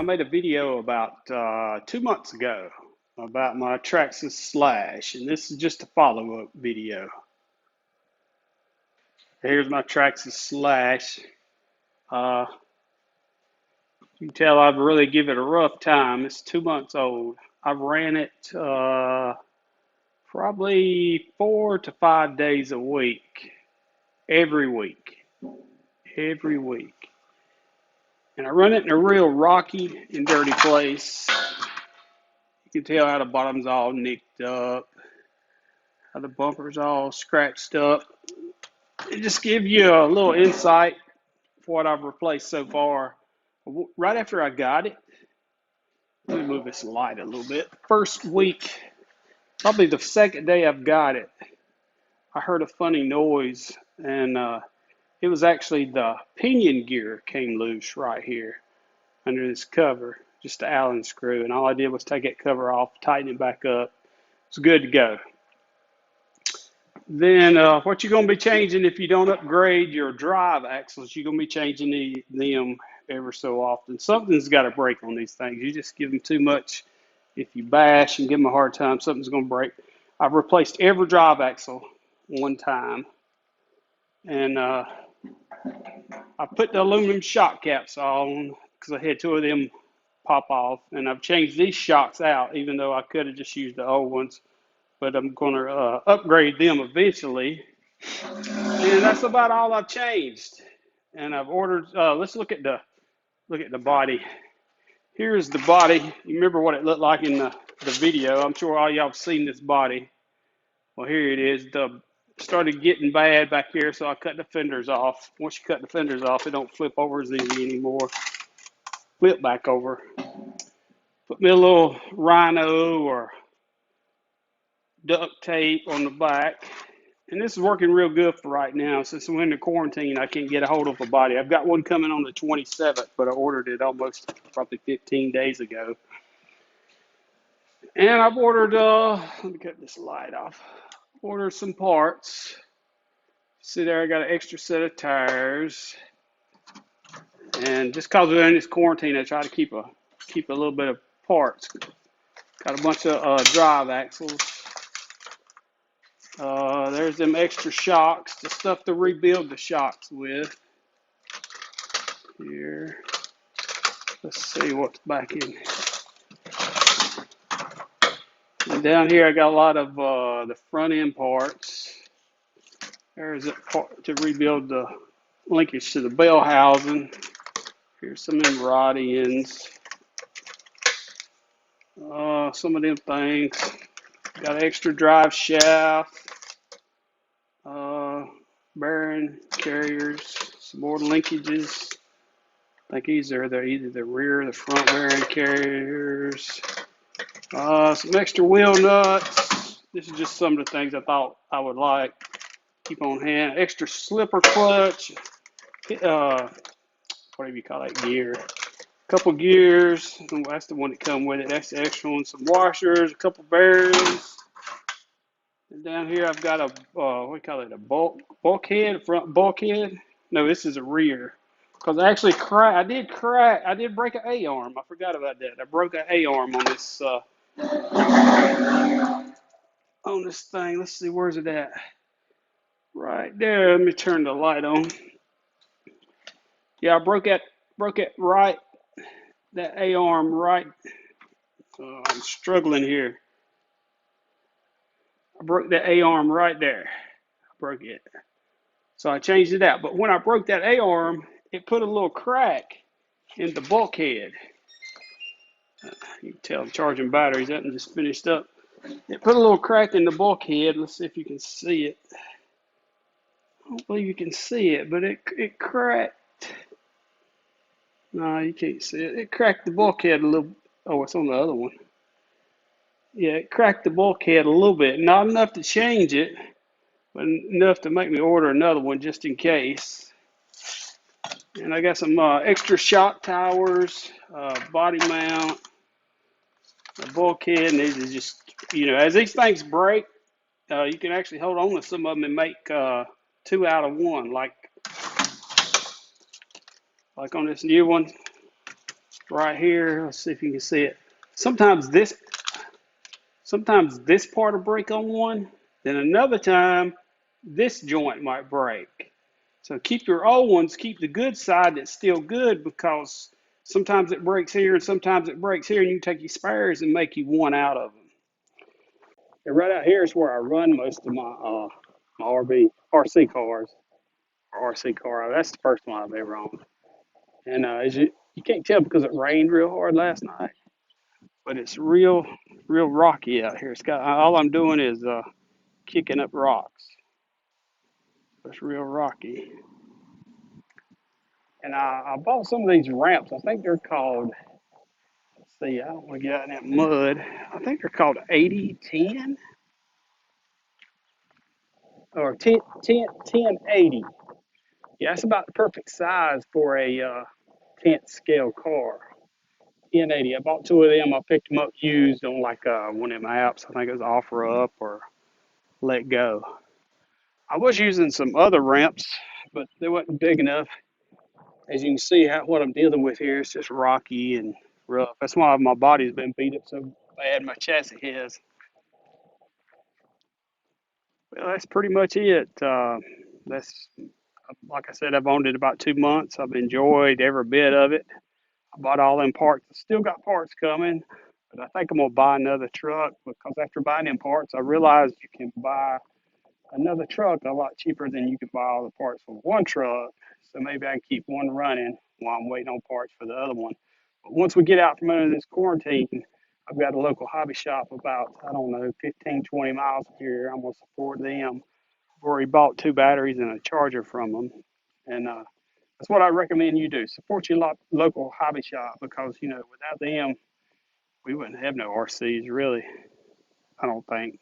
I made a video about 2 months ago about my Traxxas Slash, and this is just a follow-up video. Here's my Traxxas Slash. You can tell I've really given it a rough time. It's 2 months old. I've ran it probably 4 to 5 days a week, every week. And I run it in a real rocky and dirty place. You can tell how the bottom's all nicked up, how the bumper's all scratched up. It just gives you a little insight for what I've replaced so far. Right after I got it, let me move this light a little bit. First week, probably the second day I've got it, I heard a funny noise, and it was actually the pinion gear came loose right here under this cover, just the Allen screw, and all I did was take that cover off, tighten it back up. It's good to go. Then what you're going to be changing if you don't upgrade your drive axles, you're going to be changing them ever so often. Something's got to break on these things. You just give them too much. If you bash and give them a hard time, something's going to break. I've replaced every drive axle one time, and I put the aluminum shock caps on because I had two of them pop off, and I've changed these shocks out, even though I could have just used the old ones. But I'm going to upgrade them eventually, and that's about all I've changed. And I've ordered. Let's look at the body. Here's the body. You remember what it looked like in the video? I'm sure all y'all have seen this body. Well, here it is. Started getting bad back here, so I cut the fenders off. Once you cut the fenders off, it don't flip over as easy anymore. Flip back over. Put me a little rhino or duct tape on the back, and this is working real good for right now. Since we're in the quarantine, I can't get a hold of a body. I've got one coming on the 27th, but I ordered it almost probably 15 days ago. And I've ordered let me cut this light off. Ordered some parts. See there, I got an extra set of tires, and just because we're in this quarantine, I try to keep a little bit of parts. Got a bunch of drive axles. There's them extra shocks, the stuff to rebuild the shocks with. Here, let's see what's back in. And down here, I got a lot of the front end parts. There's a part to rebuild the linkage to the bell housing. Here's some of them rod ends. Some of them things. Got an extra drive shaft. Bearing carriers. Some more linkages. I think these are either the rear or the front bearing carriers. Some extra wheel nuts. This is just some of the things I thought I would like. Keep on hand. Extra slipper clutch. What do you call that gear? A couple gears. That's the one that come with it. That's the extra one. Some washers. A couple bearings. And down here I've got a what do you call it? A bulkhead. Front bulkhead. No, this is a rear. Because I actually I did break an A-arm. I forgot about that. I broke an A-arm on this thing. Let's see, where's it at? Right there. Let me turn the light on. Yeah, I broke it right. That A-arm right. I'm struggling here. I broke that A-arm right there. I broke it. So I changed it out. But when I broke that A-arm, it put a little crack in the bulkhead. You can tell I'm charging batteries up and just finished up. It put a little crack in the bulkhead. Let's see if you can see it. I don't believe you can see it, but it cracked. No, you can't see it. It cracked the bulkhead a little. Oh, it's on the other one. Yeah, it cracked the bulkhead a little bit. Not enough to change it, but enough to make me order another one just in case. And I got some extra shock towers, body mount, a bulkhead, and these are just, as these things break, you can actually hold on to some of them and make two out of one, like on this new one. right here. Let's see if you can see it. Sometimes this part will break on one, then another time this joint might break. So keep your old ones, keep the good side that's still good, because sometimes it breaks here and sometimes it breaks here, and you can take your spares and make you one out of them. And right out here is where I run most of my RC cars, or RC car. That's the first one I've ever owned. And as you can't tell because it rained real hard last night, but it's real rocky out here. It's got all I'm doing is kicking up rocks. It's real rocky. And I bought some of these ramps. I think they're called. Let's see. I don't want to get out in that mud. I think they're called 8010 or 1080. Yeah, that's about the perfect size for a 10th scale car. 1080. I bought two of them. I picked them up used on like one of them apps. I think it was OfferUp or Let Go. I was using some other ramps, but they wasn't big enough. As you can see, what I'm dealing with here is just rocky and rough. That's why my body's been beat up so bad. My chassis has. Well, that's pretty much it. That's like I said, I've owned it about 2 months. I've enjoyed every bit of it. I bought all them parts. I still got parts coming, but I think I'm gonna buy another truck, because after buying them parts, I realized you can buy another truck a lot cheaper than you could buy all the parts for one truck. So maybe I can keep one running while I'm waiting on parts for the other one. But once we get out from under this quarantine, I've got a local hobby shop about, I don't know, 15, 20 miles from here. I'm going to support them. I've already bought two batteries and a charger from them. And that's what I recommend you do. Support your local hobby shop, because, without them, we wouldn't have no RCs, really, I don't think.